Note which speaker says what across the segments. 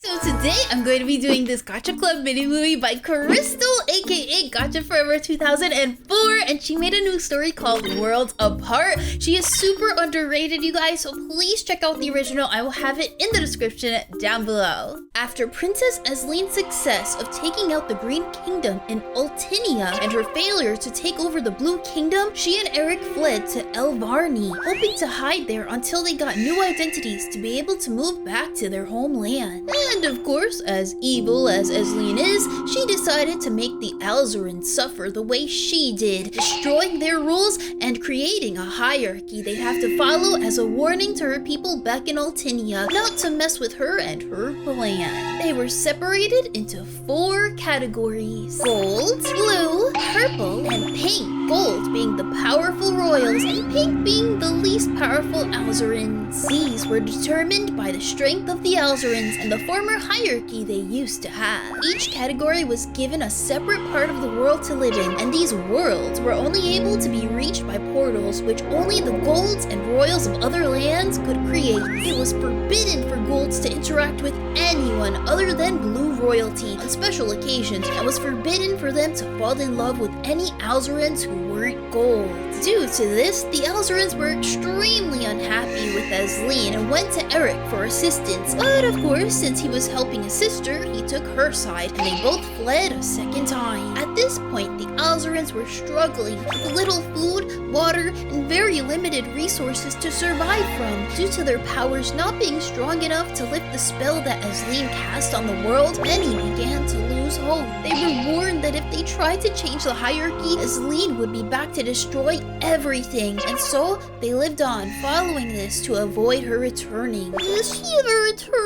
Speaker 1: So today I'm going to be doing this Gacha Club mini movie by Crystal, aka Gacha Forever 2004, and she made a new story called Worlds Apart. She is super underrated, you guys, so please check out the original. I will have it in the description down below. After Princess Eslene's success of taking out the Green Kingdom in Ultinia and her failure to take over the Blue Kingdom, she and Eric fled to Elvarni, hoping to hide there until they got new identities to be able to move back to their homeland. And of course, as evil as Esleen is, she decided to make the Alzarans suffer the way she did, destroying their rules and creating a hierarchy they'd have to follow as a warning to her people back in Ultinia not to mess with her and her plan. They were separated into 4 categories: gold, blue, purple, and pink. Gold being the powerful royals and pink being the least powerful Alzarans. These were determined by the strength of the Alzarans and the former hierarchy they used to have. Each category was given a separate part of the world to live in, and these worlds were only able to be reached by portals which only the golds and royals of other lands could create. It was forbidden for golds to interact with anyone other than blue royalty on special occasions, and was forbidden for them to fall in love with any Alzarans who weren't gold. Due to this, the Alzarans were extremely unhappy with Esleen and went to Eric for assistance. But of course, since he was helping his sister, he took her side and they both fled a second time. At this point, the Alzarans were struggling with little food, water, and very limited resources to survive from. Due to their powers not being strong enough to lift the spell that Esleen cast on the world, many began to lose hope. They were warned that if they tried to change the hierarchy, Esleen would be back to destroy everything, and so they lived on, following this to avoid her returning. Will she ever return?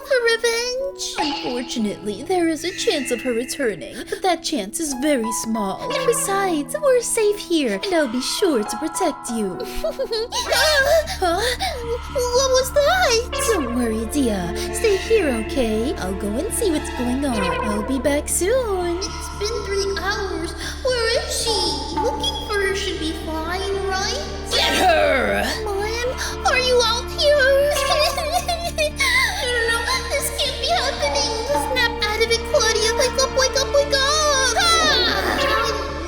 Speaker 1: For revenge? Unfortunately, there is a chance of her returning, but that chance is very small. And besides, we're safe here, and I'll be sure to protect you. Huh? What was that? Don't worry, Dia. Stay here, okay? I'll go and see what's going on. I'll be back soon. It's been 3 hours. Where is she? Looking for her should be fine, right? Get her! Mom, are you out here? This can't be happening. Snap out of it, Claudia. Wake up, wake up, wake up!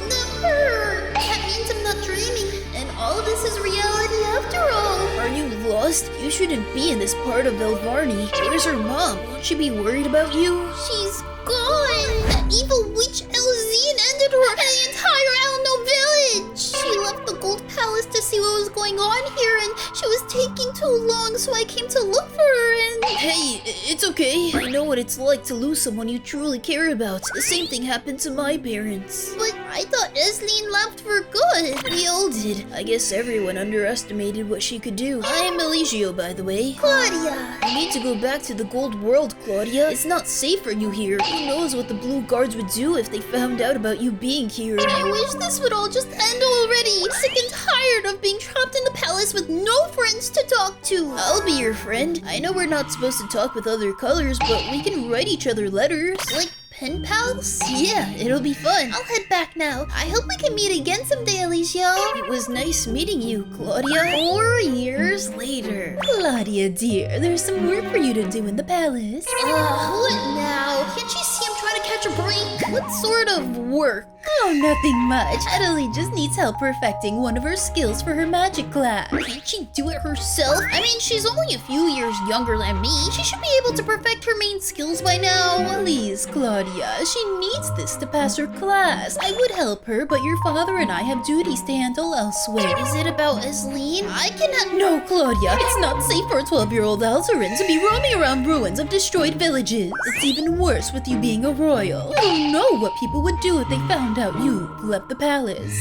Speaker 1: That hurt. That means I'm not dreaming, and all of this is reality after all. Are you lost? You shouldn't be in this part of Elvarni. Where's her mom? Won't she be worried about you? She's gone. That evil witch Elzine ended her and the entire Alno village. She left the Gold Palace to see what was going on here, and she was taking too long, so I came to look for her and... Hey, it's okay. I know what it's like to lose someone you truly care about. The same thing happened to my parents. But I thought Esleen left for good. We all did. I guess everyone underestimated what she could do. I'm Eligio, by the way. Claudia! You need to go back to the Gold World, Claudia. It's not safe for you here. Who knows what the Blue Guards would do if they found out about you being here. I wish this would all just end already. I'm sick and tired of being trapped in the palace with no friends to talk to. I'll be your friend. I know we're not supposed to talk with other colors, but we can write each other letters. Like pen pals? Yeah, it'll be fun. I'll head back now. I hope we can meet again someday, Eligio. It was nice meeting you, Claudia. 4 years later. Claudia, dear, there's some work for you to do in the palace. What now? Can't you see I'm trying to catch a break? What sort of work? Oh, nothing much. Adelie just needs help perfecting one of her skills for her magic class. Can't she do it herself? I mean, she's only a few years younger than me. She should be able to perfect her main skills by now. Please, Claudia, she needs this to pass her class. I would help her, but your father and I have duties to handle elsewhere. Is it about Esleen? I cannot... No, Claudia, it's not safe for a 12-year-old Alzarin to be roaming around ruins of destroyed villages. It's even worse with you being a royal. You don't know what people would do if they found out you left the palace.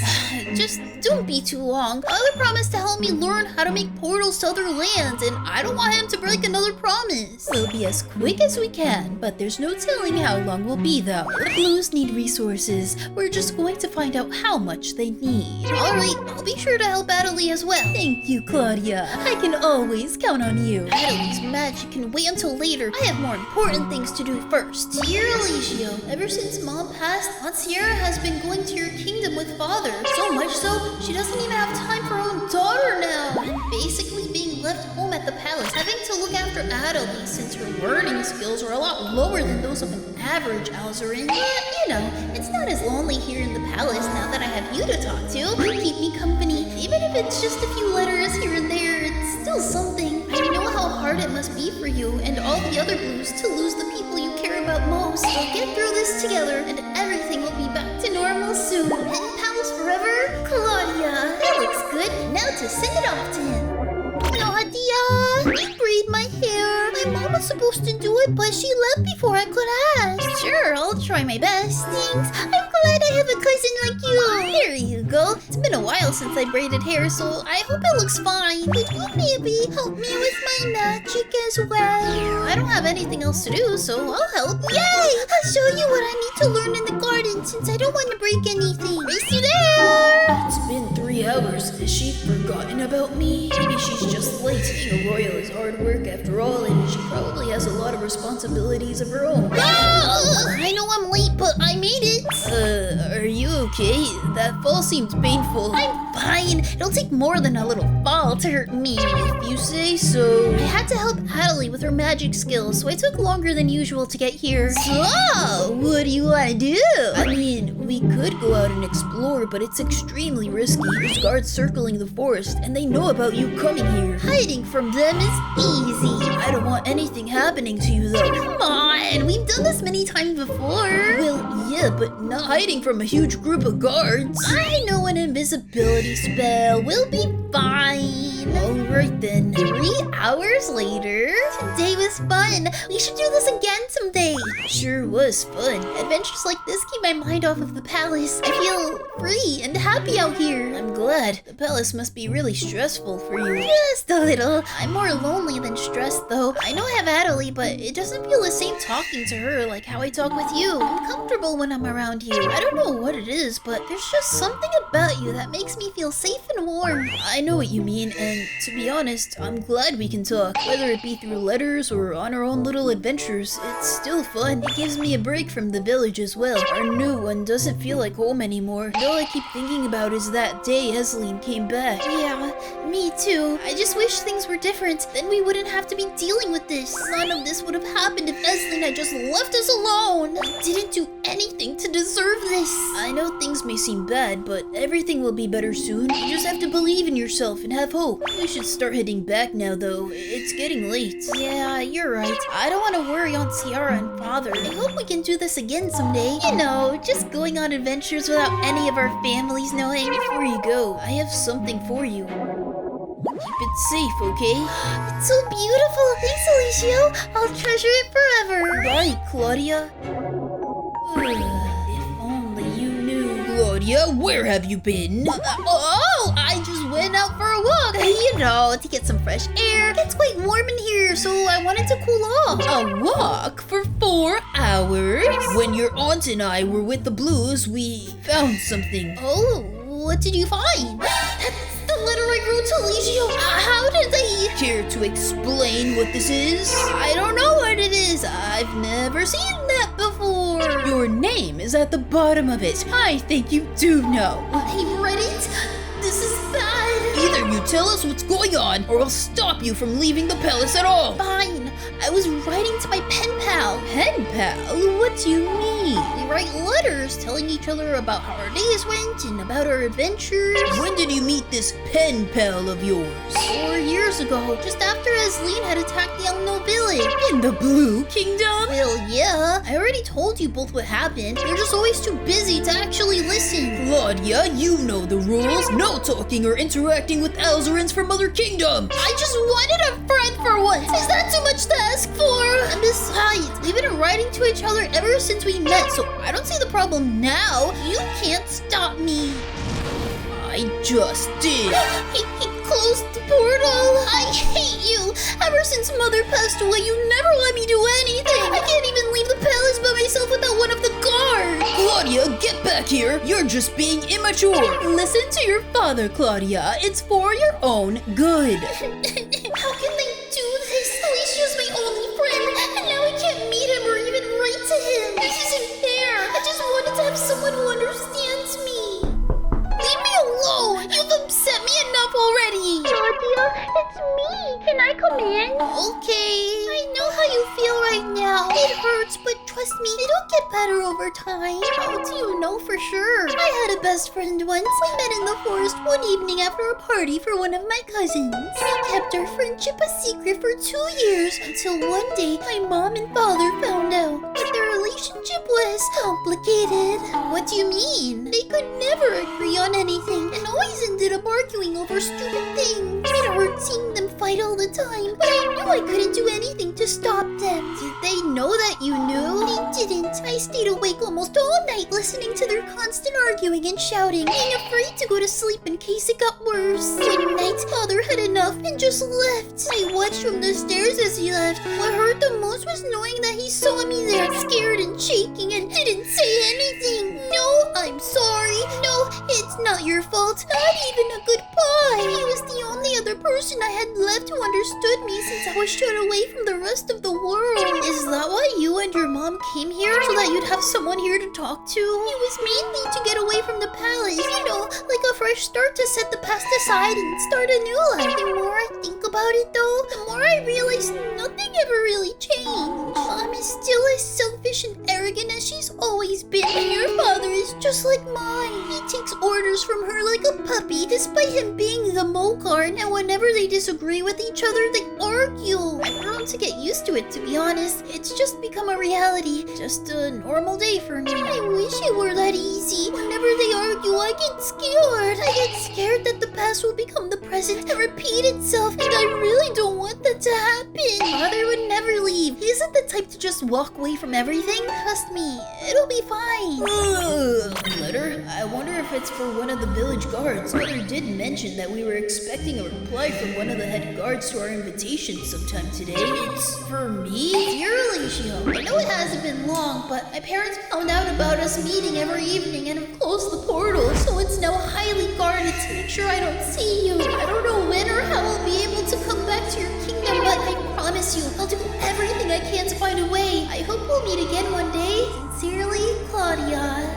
Speaker 1: Just don't be too long. Father promised to help me learn how to make portals to other lands, and I don't want him to break another promise. We'll be as quick as we can, but there's no telling how long we'll be though. The Blues need resources. We're just going to find out how much they need. Alright, I'll be sure to help Adelie as well. Thank you, Claudia. I can always count on you. Adelie's magic can wait until later. I have more important things to do first. Dear Eligio, ever since Mom passed, Aunt Sierra has been going to your kingdom with Father. So much so, she doesn't even have time for her own daughter now. And basically being left home at the palace, having to look after Adelie since her learning skills are a lot lower than those of an average Alzarin. But, it's not as lonely here in the palace now that I have you to talk to. You keep me company. Even if it's just a few letters here and there, it's still something. I know how hard it must be for you and all the other blues to lose the people you care about most. So get through this together and everything will be back to normal soon. Pen pals forever, Claudia. That looks good. Now to send it off to him. Claudia, you braid my hair. My mom was supposed to do it, but she left before I could ask. Sure, I'll try my best. Thanks. I'm glad I have a cousin like you. Here you go. It's been a while since I braided hair, so I hope it looks fine. Could you maybe help me with my magic as well? I don't have anything else to do, so I'll help. Yay! I'll show you what I need to learn in the garden since I don't want to break anything. Race you there! It's been 3 hours. Has she forgotten about me? Maybe she's just late. Being a royal is hard work after all, and she probably has a lot of responsibilities of her own. I know I'm late, but I made it. Are you okay? That fall seemed painful. I'm fine. It'll take more than a little fall to hurt me. If you say so. I had to help Adelie with her magic skills, so it took longer than usual to get here. So, what do you want to do? I mean, we could go out and explore, but it's extremely risky. There's guards circling the forest, and they know about you coming here. Hiding from them is easy. I don't want anything happening to you, though. Come on, we've done this many times before. Well, yeah, but not hiding from a huge group of guards. I know an invisibility spell. We'll be fine. Alright then. 3 hours later. Today was fun. We should do this again someday. It sure was fun. Adventures like this keep my mind off of the palace. I feel free and happy out here. I'm glad. The palace must be really stressful for you. Just a little. I'm more lonely than stressed though. I know I have Adelie, but it doesn't feel the same talking to her like how I talk with you. I'm comfortable when I'm around you. I don't know what it is, but there's just something about you that makes me feel safe and warm. I know what you mean, and to be honest, I'm glad we can talk. Whether it be through letters or on our own little adventures, it's still fun. It gives me a break from the village as well. Our new one doesn't feel like home anymore. And all I keep thinking about is that day Ezeline came back. Yeah, me too. I just wish things were different. Then we wouldn't have to be dealing with this. None of this would have happened if Ezeline had just left us alone. I didn't do anything to deserve this. I know things may seem bad, but everything will be better soon. You just have to believe in yourself and have hope. We should start heading back now, though. It's getting late. Yeah, you're right. I don't want to worry Aunt Ciara and Father. I hope we can do this again someday. You know, just going on adventures without any of our families knowing. Before you go, I have something for you. Keep it safe, okay? It's so beautiful. Thanks, Eligio. I'll treasure it forever. Right, Claudia. If only you knew. Claudia, where have you been? I just went out for a walk. You know, to get some fresh air. It's quite warm in here, so I wanted to cool off. A walk for 4 hours? When your aunt and I were with the Blues, we found something. Oh, what did you find? That's the letter I wrote to Eligio. How did they... Care to explain what this is? I don't know what it is. I've never seen that before. Your name is at the bottom of it. I think you do know. I read it. This is bad. Either you tell us what's going on, or I'll stop you from leaving the palace at all. Fine. I was writing to my pen pal. Pen pal? What do you mean? We write letters telling each other about how our days went and about our adventures. When did you meet this pen pal of yours? 4 years ago, just after Ezeline had attacked the Elno village. In the Blue Kingdom? Well, yeah. I already told you both what happened. You're just always too busy to actually listen. Claudia, you know the rules. No talking or interacting with Alzarins from other kingdoms. I just wanted a friend for once. Is that too much to ask for? And besides, we've been writing to each other ever since we met, so I don't see the problem now. You can't stop me. I just did. He closed the portal. I hate you. Ever since Mother passed away, you never let me do anything. I can't even leave the palace by myself without one of the guards. Claudia, get back here. You're just being immature. Listen to your father, Claudia. It's for your own good. How can they do this? Eligio's my only friend, and now I can't meet him or even write to him. This isn't fair. I just wanted to have someone who understands me. Leave me alone! You've upset me enough already!
Speaker 2: Claudia, it's me!
Speaker 1: hurts, but trust me, it'll get better over time. How do you know for sure? I had a best friend once. We met in the forest one evening after a party for one of my cousins. We kept our friendship a secret for 2 years until one day my mom and father found out that their relationship was complicated. What do you mean? They could never agree on anything and always ended up arguing over stupid things. It hurt seeing them fight all the time, but I knew I couldn't do anything to stop them. Did they know that you knew? They didn't. I stayed awake almost all night listening to their constant arguing and shouting, being afraid to go to sleep in case it got worse. One night, father had enough and just left. I watched from the stairs as he left. What hurt the most was knowing that he saw me there, scared and shaking, and didn't say anything. No, I'm sorry. No, it's not your fault. Not even a goodbye. He was the only other person I had left who understood me since I was shut away from the rest of the world. Is that why you and your mom came here? So that you'd have someone here to talk to? It was mainly to get away from the palace. You know, like a fresh start to set the past aside and start a new life. The more I think about it though, the more I realize nothing ever really changed. Mom is still as selfish and arrogant as she's always been. And your father is just like mine. He takes orders from her like a puppy, despite him being the Mokarn. And whenever they disagree with each other, they argue. I've grown to get used to it, to be honest. It's just become a reality. Just a normal day for me. I wish it were that easy. Whenever they argue, I get scared. I get scared that the past will become the present and repeat itself. And I really don't want that to happen. Father would never leave. He isn't the type to just walk away from everything. Trust me, it'll be fine.
Speaker 2: Letter? I wonder if it's for one of the village guards. Mother did mention that we were expecting a reply from one of the head guards to our invitation sometime today. It's for me?
Speaker 1: Dear Eligio, I know it hasn't been long, but my parents found out about us meeting every evening and have closed the portal, so it's now highly guarded to make sure I don't see you. I don't know when or how I'll be able to come back to your kingdom, but I promise you, I'll do everything I can to find a way. I hope we'll meet again one day. Sincerely, Claudia.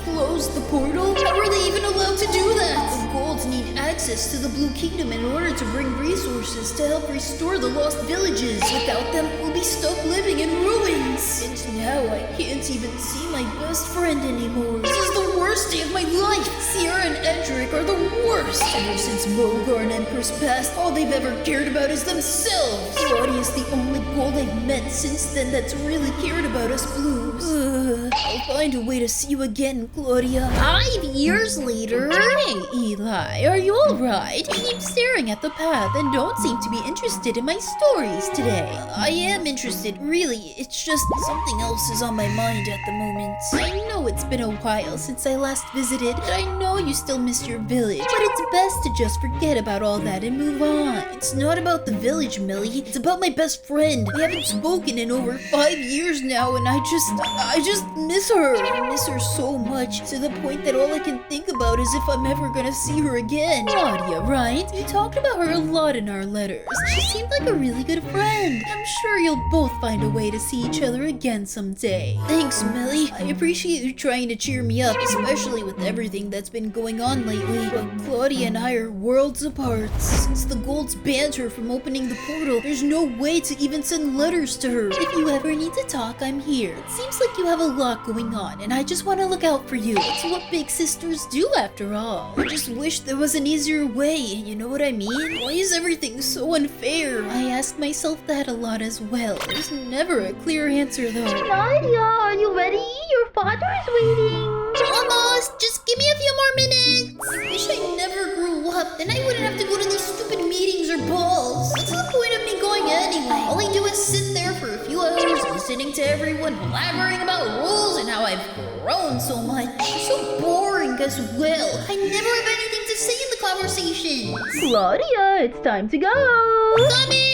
Speaker 2: Close the portal? How are they even allowed to do that? The Golds need access to the Blue Kingdom in order to bring resources to help restore the lost villages. Without them, we'll be stuck living in ruins. And now I can't even see my best friend anymore. This is the worst day of my life. Sierra and Edric are the worst. Ever since Mogar and Empress passed, all they've ever cared about is themselves. Claudia's the only Gold I've met since then that's really cared about us Blues. I'll find a way to see you again, Claudia.
Speaker 1: 5 years later?
Speaker 2: Hey, Eli, are you alright? You keep staring at the path and don't seem to be interested in my stories today. I am interested, really. It's just something else is on my mind at the moment. I know it's been a while since I last visited, and I know you still miss your village, but it's best to just forget about all that and move on. It's not about the village, Millie. It's about my best friend. We haven't spoken in over 5 years now, and I just miss her. I miss her so much, to the point that all I can think about is if I'm ever gonna see her again. Claudia, right? You talked about her a lot in our letters. She seemed like a really good friend. I'm sure you'll both find a way to see each other again someday. Thanks, Millie. I appreciate you trying to cheer me up, especially with everything that's been going on lately. But Claudia and I are worlds apart. Since the Golds banned her from opening the portal, there's no way to even send letters to her. If you ever need to talk, I'm here. It seems like you have a lot going on, and I just want to look out for you. It's what big sisters do, after all. I just wish there was an easier way, you know what I mean? Why is everything so unfair? I ask myself that a lot as well. There's never a clear answer, though.
Speaker 1: Claudia, are you ready? Your father is waiting. Almost. Just give me a few more minutes. I wish I never grew up. Then I wouldn't have to go to these stupid meetings or balls. What's the point of me going anyway? All I do is sit there for a few hours listening to everyone blabbering about rules and how I've grown so much. It's so boring as well. I never have anything to say in the conversation.
Speaker 2: Claudia, it's time to go.
Speaker 1: Coming!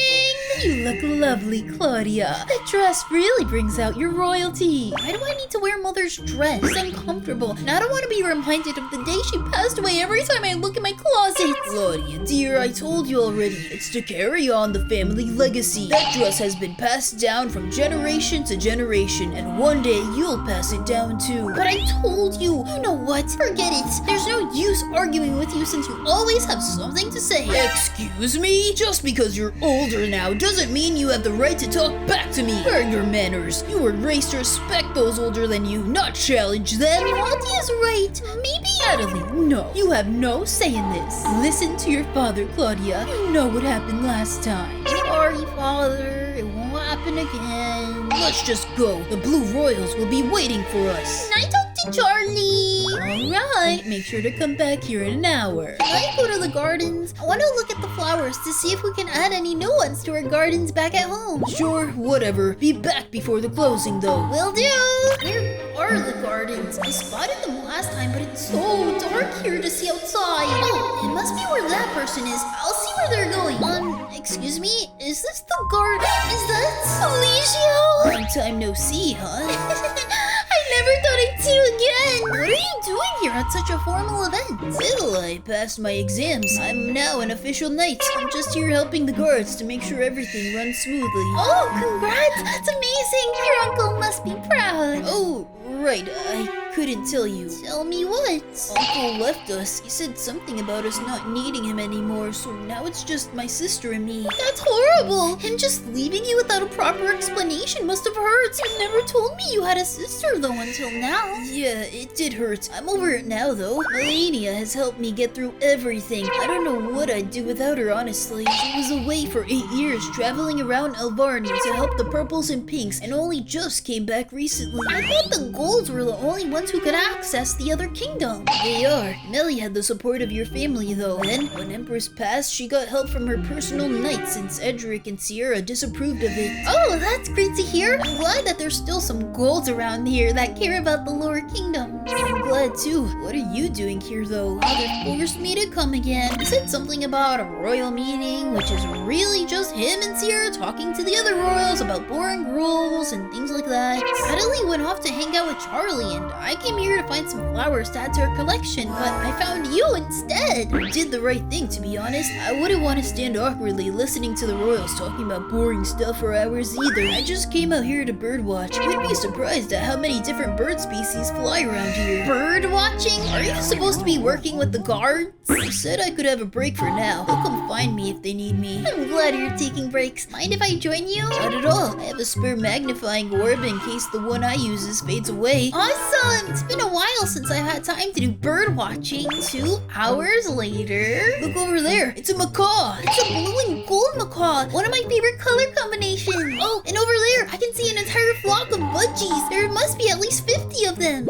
Speaker 2: You look lovely, Claudia. That dress really brings out your royalty.
Speaker 1: Why do I need to wear Mother's dress? It's uncomfortable, and I don't want to be reminded of the day she passed away every time I look in my closet.
Speaker 2: Claudia, dear, I told you already. It's to carry on the family legacy. That dress has been passed down from generation to generation, and one day you'll pass it down too.
Speaker 1: But I told you. You know what? Forget it. There's no use arguing with you since you always have something to say.
Speaker 2: Excuse me? Just because you're older now doesn't mean you have the right to talk back to me. Where are your manners? You were raised to respect those older than you, not challenge them.
Speaker 1: Claudia's right. Maybe...
Speaker 2: Natalie, no. You have no say in this. Listen to your father, Claudia. You know what happened last time.
Speaker 1: Sorry, Father. It won't happen again.
Speaker 2: Let's just go. The Blue Royals will be waiting for us.
Speaker 1: Can I talk to Charlie?
Speaker 2: Alright, make sure to come back here in an hour.
Speaker 1: Can I go to the gardens? I want to look at the flowers to see if we can add any new ones to our gardens back at home.
Speaker 2: Sure, whatever. Be back before the closing though.
Speaker 1: Will do. Where are the gardens? I spotted them last time, but it's so dark here to see outside. Oh, it must be where that person is. I'll see where they're going. Excuse me? Is this the garden? Is that Eligio?
Speaker 2: Long time no see, huh?
Speaker 1: I never thought I'd see you again. What are you doing here at such a formal event?
Speaker 2: Well, I passed my exams. I'm now an official knight. I'm just here helping the guards to make sure everything runs smoothly.
Speaker 1: Oh, congrats! That's amazing. Your uncle must be proud.
Speaker 2: Oh, right. I couldn't tell you.
Speaker 1: Tell me what?
Speaker 2: Uncle left us. He said something about us not needing him anymore, so now it's just my sister and me.
Speaker 1: That's horrible. Him just leaving you without a proper explanation must have hurt. You never told me you had a sister though until now.
Speaker 2: Yeah, it did hurt. I'm over it now though. Melania has helped me get through everything. I don't know what I'd do without her, honestly. She was away for 8 years, traveling around Alvarni to help the purples and pinks, and only just came back recently.
Speaker 1: I thought the golds were the only ones who could access the other kingdom.
Speaker 2: They are. Melly had the support of your family though. Then, when Empress passed, she got help from her personal knights since Edric and Sierra disapproved of it.
Speaker 1: Oh, that's great to hear. I'm glad that there's still some golds around here that care about the lower kingdoms.
Speaker 2: I'm glad too. What are you doing here though?
Speaker 1: Father forced me to come again. He said something about a royal meeting, which is really just him and Sierra talking to the other royals about boring rules and things like that. Natalie went off to hang out with Charlie, and I came here to find some flowers to add to her collection, but I found you instead.
Speaker 2: You did the right thing, to be honest. I wouldn't want to stand awkwardly listening to the royals talking about boring stuff for hours either. I just came out here to birdwatch. You'd be surprised at how many different bird species fly around here.
Speaker 1: Bird watching? Are you supposed to be working with the guards?
Speaker 2: I said I could have a break for now. They'll come find me if they need me.
Speaker 1: I'm glad you're taking breaks. Mind if I join you?
Speaker 2: Not at all. I have a spare magnifying orb in case the one I use fades away.
Speaker 1: Awesome! It's been a while since I've had time to do bird watching. 2 hours later...
Speaker 2: Look over there. It's a macaw.
Speaker 1: It's a blue and gold macaw. One of my favorite color combinations. Oh, and over there, I can see an entire flock of budgies. There must be at least 50 of them.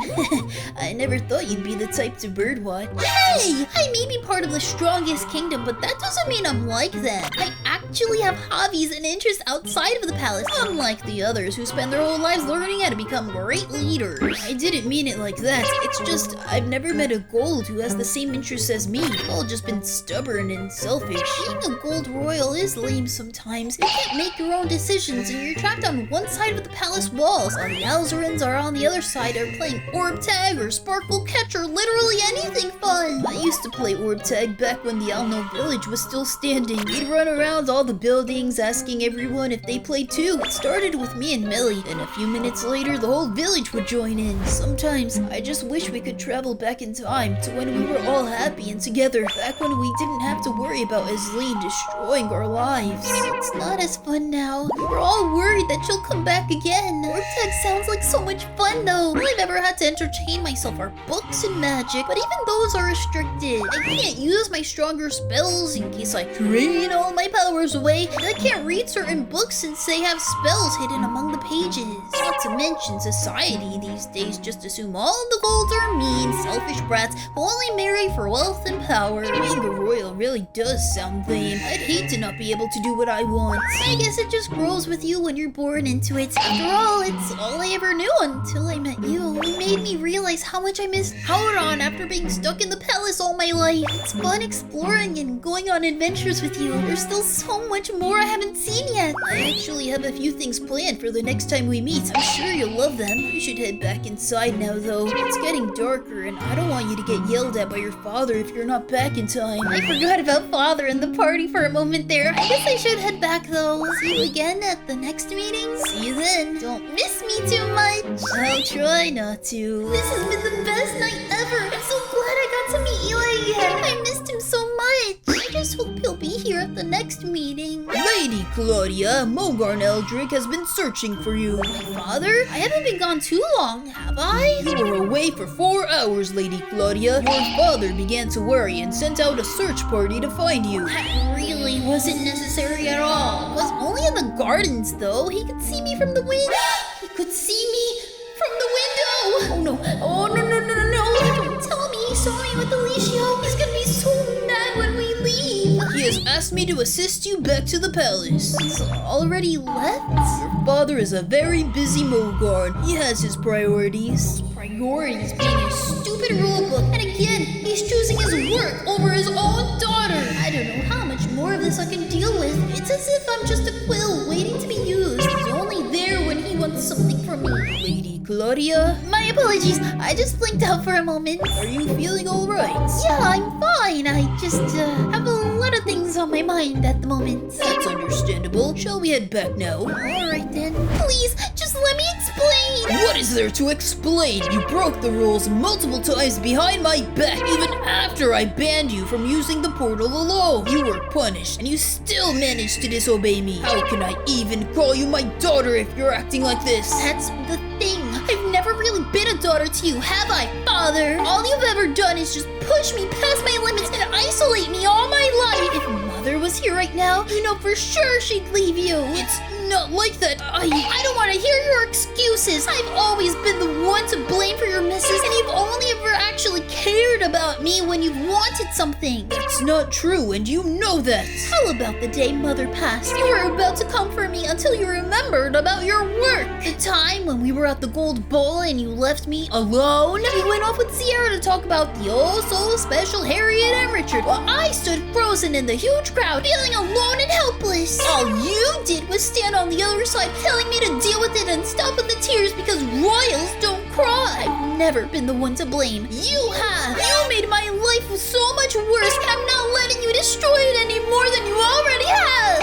Speaker 2: I never thought you'd be the type to birdwatch.
Speaker 1: Hey! I may be part of the strongest kingdom, but that doesn't mean I'm like them. I actually have hobbies and interests outside of the palace, unlike the others who spend their whole lives learning how to become great leaders.
Speaker 2: I didn't mean it like that. It's just, I've never met a gold who has the same interests as me. They've all just been stubborn and selfish.
Speaker 1: Being a gold royal is lame sometimes. You can't make your own decisions, and you're trapped on one side of the palace walls, while the Alzarans are on the other side, are playing orb tag or sparkle catch or literally anything fun.
Speaker 2: I used to play orb tag back when the Alno village was still standing. We'd run around all the buildings asking everyone if they played too. It started with me and Millie, and a few minutes later the whole village would join in. Sometimes I just wish we could travel back in time to when we were all happy and together, back when we didn't have to worry about Aislinn destroying our lives.
Speaker 1: It's not as fun now. We're all worried that she'll come back again. Orb tag sounds like so much fun though. All I've ever had to entertain myself are books and magic, but even those are restricted. I can't use my stronger spells in case I drain all my powers away. I can't read certain books since they have spells hidden among the pages. Not to mention society these days just assume all the golds are mean, selfish brats who only marry for wealth and power.
Speaker 2: Being a royal really does sound lame. I'd hate to not be able to do what I want.
Speaker 1: I guess it just grows with you when you're born into it. After all, it's all I ever knew until I met you. You made me realize how much I missed Howron after being stuck in the palace all my life. It's fun exploring and going on adventures with you. There's still so much more I haven't seen yet.
Speaker 2: I actually have a few things planned for the next time we meet. I'm sure you'll love them. You should head back inside now though. It's getting darker and I don't want you to get yelled at by your father if you're not back in time.
Speaker 1: I forgot about father and the party for a moment there. I guess I should head back though. See you again at the next meeting.
Speaker 2: See you then.
Speaker 1: Don't miss me too much.
Speaker 2: I'll try not to.
Speaker 1: This has been the best night ever. I'm so glad I got to meet Eli again. I missed him so much. I just hope he'll be here at the next meeting.
Speaker 2: Lady! Lady Claudia, Mogarn Eldrick has been searching for you.
Speaker 1: My father? I haven't been gone too long, have I?
Speaker 2: You were away for 4 hours, Lady Claudia. Your father began to worry and sent out a search party to find you.
Speaker 1: That really wasn't necessary at all. I was only in the gardens, though. He could see me from the window. He could see me from the window.
Speaker 2: Oh no,
Speaker 1: Oh, no. Don't tell me he saw me with Eligio. He's gonna be so mad when we leave.
Speaker 2: he has asked me to assist you back to the palace.
Speaker 1: He's already left?
Speaker 2: Your father is a very busy Mogarn. He has his priorities.
Speaker 1: Priorities being a stupid rulebook. And again, he's choosing his work over his own daughter. I don't know how much more of this I can deal with. It's as if I'm just a quill waiting to be used. He's only there when he wants something from me.
Speaker 2: Lady Claudia,
Speaker 1: My apologies. I just blinked out for a moment.
Speaker 2: are you feeling alright?
Speaker 1: Yeah, I'm fine. I just have a lot of things on my mind at the moment.
Speaker 2: That's understandable. Shall we head back now?
Speaker 1: Alright then. Please, just let me explain.
Speaker 2: What is there to explain? You broke the rules multiple times behind my back, even after I banned you from using the portal alone. You were punished, and you still managed to disobey me. How can I even call you my daughter if you're acting like this?
Speaker 1: That's the thing. I've never really been a daughter to you, have I, Father? All you've ever done is just push me past my limits and isolate me all my life. If Mother was here right now, you know for sure she'd leave you.
Speaker 2: It's not like that.
Speaker 1: I don't want to hear your excuses. I've always been the one to blame for your misses, and you've only ever actually cared about me when you've wanted something.
Speaker 2: That's not true, and you know that.
Speaker 1: How about the day Mother passed? You were about to comfort me until you remembered about your work. The time when we were at the Gold Bowl and you left me alone. You went off with Sierra to talk about the oh-so-special Harriet and Richard, while I stood frozen in the huge crowd, feeling alone and helpless. All you did was stand on the other side, telling me to deal with it and stop with the tears because royals don't cry. I've never been the one to blame. You have. You made my life so much worse, and I'm not letting you destroy it any more than you already have.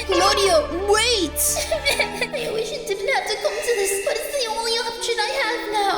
Speaker 2: Claudia, wait!
Speaker 1: I wish it didn't have to come to this, but it's the only option I have now.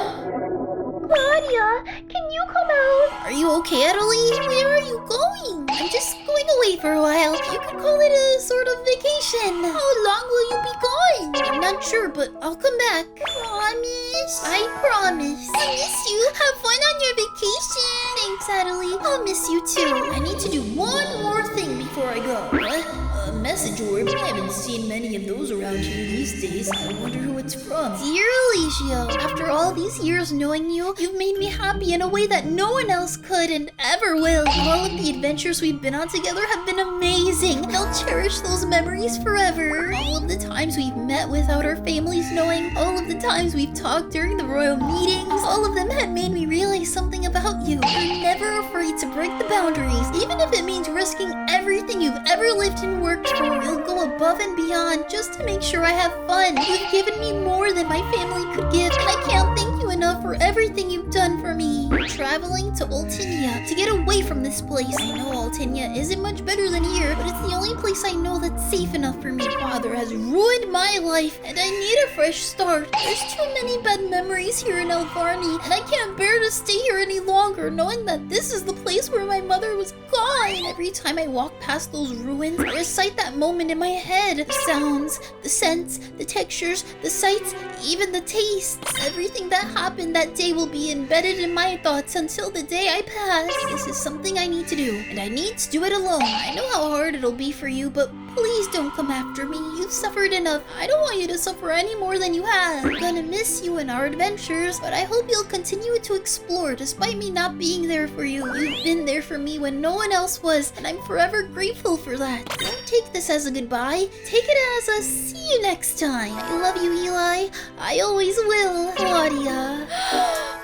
Speaker 1: Claudia, can you come out? Are you okay, Adelie? Where are you going? I'm just going away for a while. You could call it a sort of vacation. How long will you be gone? I'm not sure, but I'll come back. Promise? I promise. I miss you. Have fun on your vacation. Thanks, Adelie. I'll miss you too. I need to do one more thing before I go. What?
Speaker 2: A message orb? I haven't seen many of those around here these days. I wonder who it's from.
Speaker 1: Dear Eligio, after all these years knowing you, you've made me happy in a way that no one else could and ever will. All of the adventures we've been on together have been amazing, and I'll cherish those memories forever. All of the times we've met without our families knowing, all of the times we've talked during the royal meetings, all of them had made me realize something about you. You're never afraid to break the boundaries, even if it means risking everything you've ever lived and worked for. You'll go above and beyond just to make sure I have fun. You've given me more than my family could give, and I can't thank you enough for everything you've done for me. Traveling to Altinia to get away from this place. I know Altinia isn't much better than here, but it's the only place I know that's safe enough for me. Father has ruined my life, and I need a fresh start. There's too many bad memories here in Elvarni, and I can't bear to stay here any longer, knowing that this is the place where my mother was gone. Every time I walk past those ruins, I recite that moment in my head. The sounds, the scents, the textures, the sights, even the tastes. Everything that happened that day will be embedded in my thoughts until the day I pass. This is something I need to do, and I need to do it alone. I know how hard it'll be for you, but please don't come after me. You've suffered enough. I don't want you to suffer any more than you have. I'm gonna miss you in our adventures, but I hope you'll continue to explore despite me not being there for you. You've been there for me when no one else was, and I'm forever grateful for that. Don't take this as a goodbye. Take it as a see you next time. I love you, Eli. I always will. Claudia.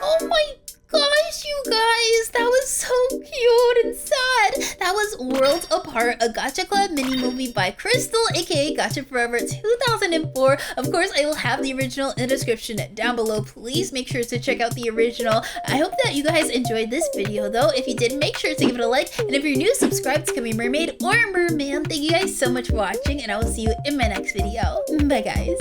Speaker 1: Oh my gosh, you guys, that was so cute and sad. That was Worlds Apart, a Gacha Club mini movie by Crystal, aka Gacha Forever 2004. Of course, I will have the original in the description down below. Please make sure to check out the original. I hope that you guys enjoyed this video though. If you did, make sure to give it a like, and if you're new, subscribe to GamingMermaid or Merman. Thank you guys so much for watching, and I will see you in my next video. Bye guys.